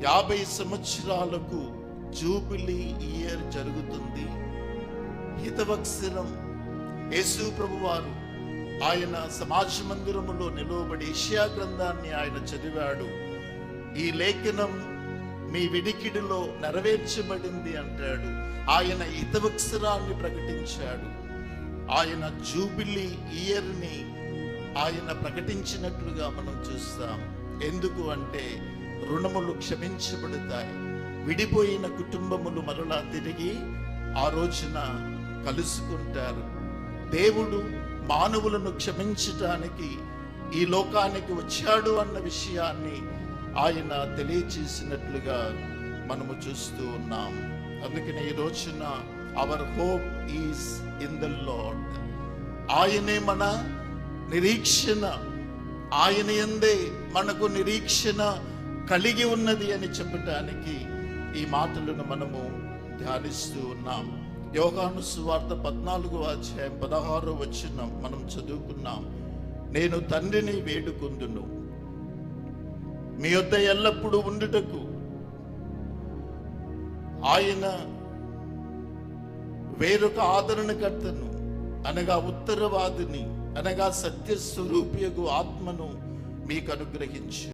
50 సంవత్సరాలకు jubilee year జరుగుతుంది. హితవత్సరం యేసు ప్రభువారు ఆయన సమాజ మందిరములో నిలువబడి యెషయా గ్రంథాన్ని ఆయన చదివాడు. ఈ లేఖనం మీ విడికిడిలో నెరవేర్చబడింది అంటాడు. ఆయన హితవత్సరాన్ని ప్రకటించాడు. ఆయన జూబిలీ ఇయర్ని ఆయన ప్రకటించినట్లుగా మనం చూస్తాం. ఎందుకు అంటే రుణములు క్షమించబడతాయి. విడిపోయిన కుటుంబములు మరలా తిరిగి ఆ రోజున కలుసుకుంటారు. దేవుడు మానవులను క్షమించటానికి ఈ లోకానికి వచ్చాడు అన్న విషయాన్ని ఆయన తెలియచేసినట్లుగా మనము చూస్తూ ఉన్నాం. అందుకని ఈ రోజున hour hope is in the lord. ఆయనే మన నిరీక్షణ, ఆయన యందే మనకు నిరీక్షణ కలిగి ఉన్నది అని చెప్పటానికి ఈ మాటలను మనము ధ్యానిస్తూ ఉన్నాం. యోహాను సువార్త 14వ అధ్యాయం 16వ వచనం మనం చదువుకున్నాం. నేను తండ్రిని వేడుకొందును, మీ యొద్ద ఎల్లప్పుడూ ఉండుటకు. ఆయన వేరొక ఆదరణకర్తను అనగా ఉత్తరవాదిని అనగా సత్యస్వరూపియగు ఆత్మను మీకు అనుగ్రహించు.